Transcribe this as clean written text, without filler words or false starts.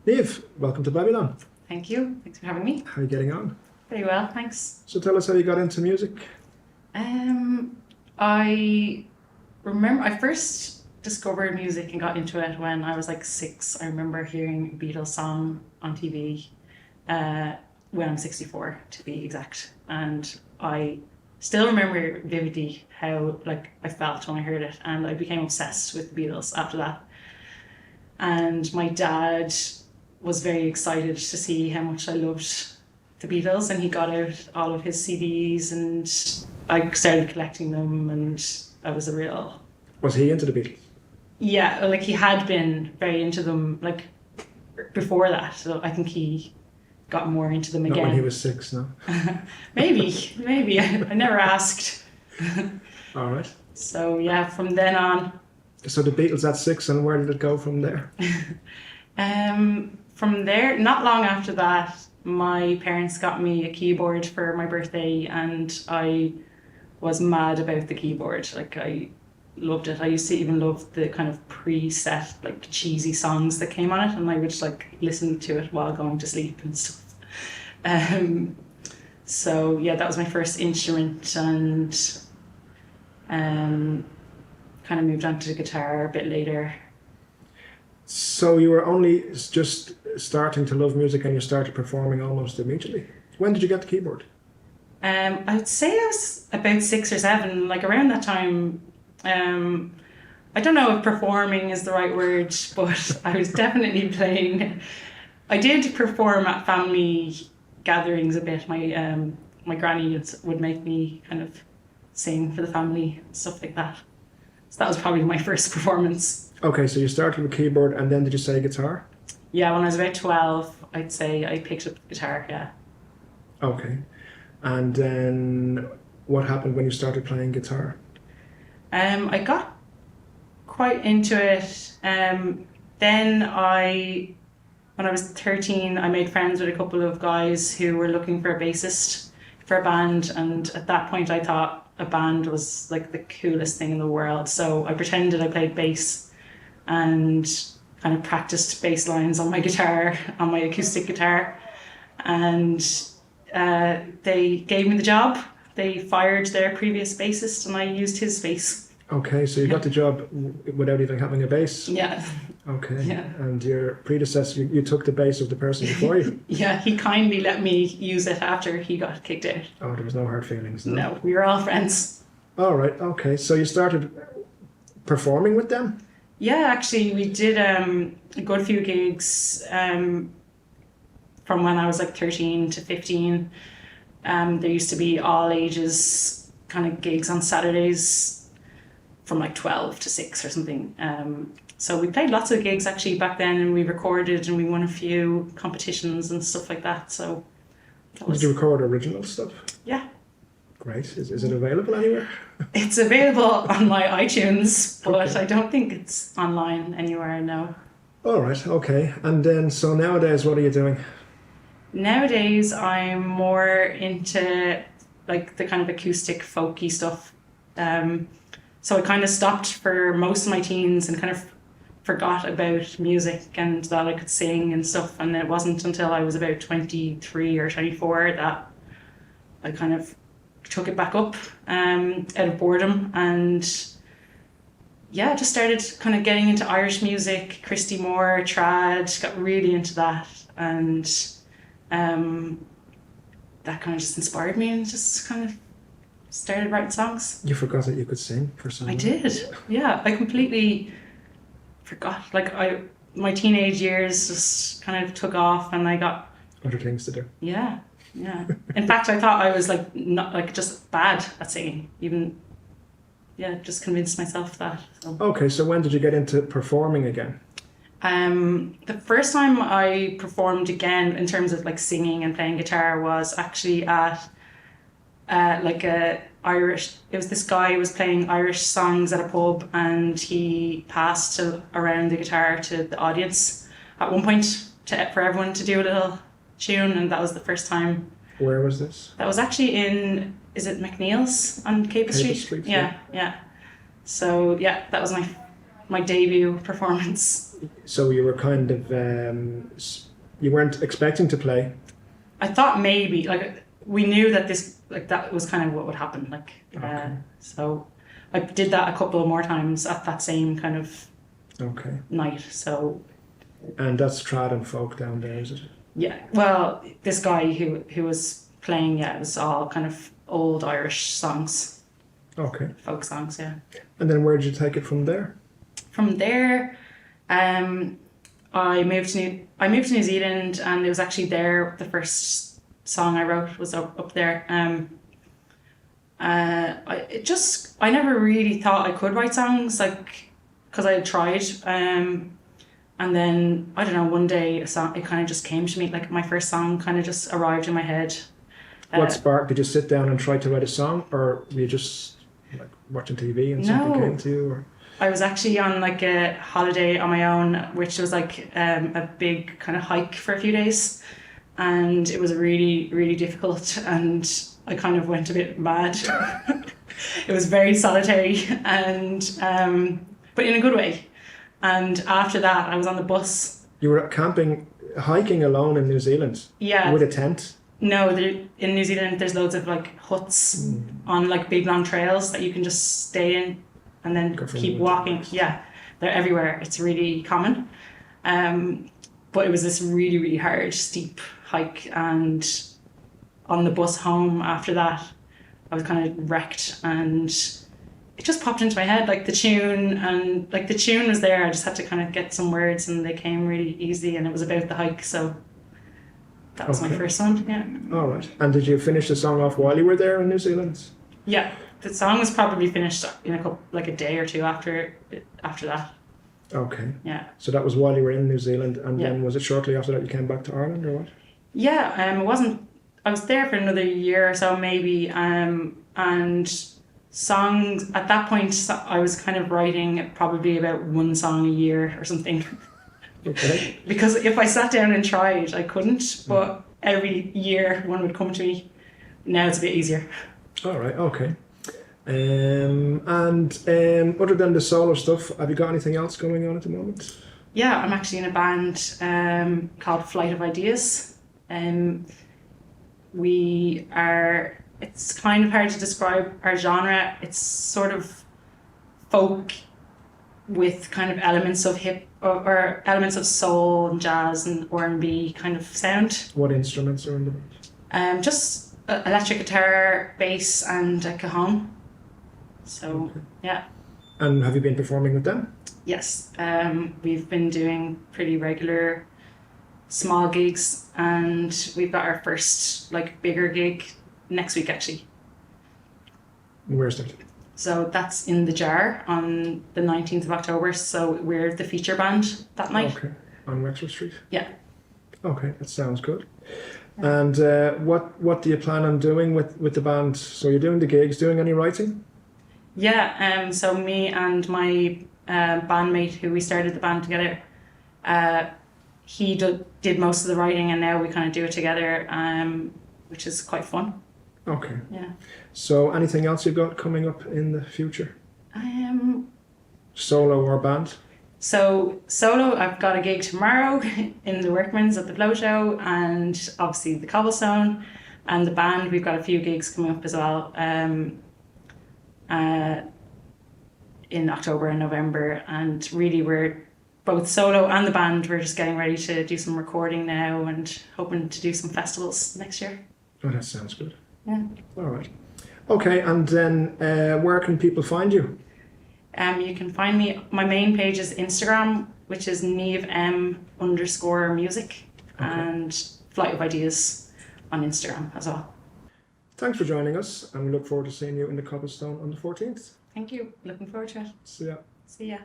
Niamh, welcome to Babylon. Thank you. Thanks for having me. How are you getting on? Very well, thanks. So tell us how you got into music. I remember I first discovered music and got into it when I was like 6. I remember hearing a Beatles song on TV when I'm 64 to be exact. And I still remember vividly how like I felt when I heard it, and I became obsessed with the Beatles after that. And my dad was very excited to see how much I loved the Beatles, and he got out all of his CDs, and I started collecting them, and I was a real Was he into the Beatles? yeah, like he had been very into them like before that, so I think he got more into them Not when he again. was 6, no. Maybe I never asked. All right. So yeah, from then on, So the Beatles at 6, and where did it go from there? from there, not long after that, my parents got me a keyboard for my birthday, and I was mad about the keyboard. Like I loved it. I used to even love the kind of preset, like cheesy songs that came on it, and I would just like listen to it while going to sleep and stuff. Um, so yeah, that was my first instrument, and um, kind of moved on to the guitar a bit later. So you were only just starting to love music and you started performing almost immediately. When did you get the keyboard? I would say I was about 6 or 7, like around that time. I don't know if performing is the right word, but I was definitely playing. I did perform at family gatherings a bit. My granny would make me kind of sing for the family, stuff like that. So that was probably my first performance. Okay, so you started with keyboard and then did you say guitar? Yeah, when I was about 12, I'd say I picked up the guitar, yeah. Okay. And then what happened when you started playing guitar? I got quite into it. Then when I was 13, I made friends with a couple of guys who were looking for a bassist for a band, and at that point I thought a band was like the coolest thing in the world. So I pretended I played bass and kind of practiced bass lines on my guitar, on my acoustic guitar, and they gave me the job. They fired their previous bassist, and I used his bass. Okay, so you got the job without even having a bass. Yeah, Okay. yeah. And your predecessor, you took the bass of the person before you. Yeah, he kindly let me use it after he got kicked out. Oh, there was no hard feelings, no? No, we were all friends. All right, okay. So you started performing with them? Yeah, actually, we did a good few gigs from when I was like 13 to 15. There used to be all ages kind of gigs on Saturdays from like 12 to 6 or something. So we played lots of gigs actually back then, and we recorded and we won a few competitions and stuff like that. So that Did you was, record original stuff? yeah, Great. Is it available anywhere? it's available on my iTunes, but Okay. I don't think it's online anywhere, no. All right, okay. And then, so nowadays, what are you doing? Nowadays, I'm more into like the kind of acoustic folky stuff. So I kind of stopped for most of my teens and kind of forgot about music and that I could sing and stuff. And it wasn't until I was about 23 or 24 that I kind of took it back up out of boredom, and yeah, just started kind of getting into Irish music, Christy Moore, trad, got really into that, and that kind of just inspired me and just kind of started writing songs. You forgot that you could sing for so I long. did, yeah, I completely forgot. Like my teenage years just kind of took off, and I got Other things to do. yeah. In fact, I thought I was like not like just bad at singing. Even yeah, just convinced myself that. So. Okay, so when did you get into performing again? The first time I performed again in terms of like singing and playing guitar was actually at like a Irish. It was this guy who was playing Irish songs at a pub, and he passed around the guitar to the audience at one point for everyone to do a little tune, and that was the first time. Where was this? That was actually in, is it McNeil's on Capel Capel Street? Street, Yeah. So yeah, that was my debut performance. So you were kind of you weren't expecting to play. I thought maybe like we knew that this like that was kind of what would happen. Like Okay. so I did that a couple of more times at that same kind of Okay. night. So And that's trad and folk down there, is it? yeah, well, this guy who was playing, yeah, it was all kind of old Irish songs, Okay. folk songs, yeah. And then where did you take it from there? From there, I moved to New Zealand, and it was actually there the first song I wrote was up there. I never really thought I could write songs like because I had tried. And then I don't know, one day a song it kind of just came to me, like my first song kind of just arrived in my head. What sparked? Did you sit down and try to write a song, or were you just like watching TV and something came to you? Or? I was actually on like a holiday on my own, which was like a big kind of hike for a few days, and it was really, really difficult, and I kind of went a bit mad. It was very solitary, and but in a good way. And after that, I was on the bus. You were camping, hiking alone in New Zealand? Yeah. With a tent? No, in New Zealand, there's loads of like huts on like big long trails that you can just stay in and then keep walking. Yeah, they're everywhere. It's really common. But it was this really, really hard, steep hike. And on the bus home after that, I was kind of wrecked, and it just popped into my head, like the tune was there. I just had to kind of get some words, and they came really easy, and it was about the hike. So that was my first one. Yeah. All right. And did you finish the song off while you were there in New Zealand? Yeah, the song was probably finished in a day or two after that. Okay. Yeah. So that was while you were in New Zealand, and then was it shortly after that you came back to Ireland, or what? Yeah. It wasn't. I was there for another year or so, maybe. And songs at that point, I was kind of writing probably about one song a year or something. Okay. Because if I sat down and tried, I couldn't. But every year one would come to me. Now it's a bit easier. All right. Okay. And other than the solo stuff, have you got anything else going on at the moment? Yeah, I'm actually in a band called Flight of Ideas. It's kind of hard to describe our genre. It's sort of folk with kind of elements of hip or elements of soul and jazz and R&B kind of sound. What instruments are in the band? Just electric guitar, bass, and a cajon. So, yeah. And have you been performing with them? Yes. We've been doing pretty regular small gigs, and we've got our first like bigger gig next week actually. Where's that? So that's in the Jar on the 19th of October. So we're the feature band that night. Okay. On Wexford Street? Yeah. Okay, that sounds good. And what do you plan on doing with the band? So you're doing the gigs, doing any writing? Yeah, so me and my bandmate who we started the band together, he did most of the writing, and now we kind of do it together, which is quite fun. Okay. Yeah. So anything else you've got coming up in the future? Solo or band? So solo, I've got a gig tomorrow in the Workman's at the Flow Show, and obviously the Cobblestone, and the band, we've got a few gigs coming up as well. In October and November, and really we're both solo and the band, we're just getting ready to do some recording now and hoping to do some festivals next year. Oh, that sounds good. Yeah. All right. Okay, and then where can people find you? You can find me, my main page is Instagram, which is Niamh M _music, and Flight of Ideas on Instagram as well. Thanks for joining us, and we look forward to seeing you in the Cobblestone on the 14th. Thank you. Looking forward to it. See ya. See ya.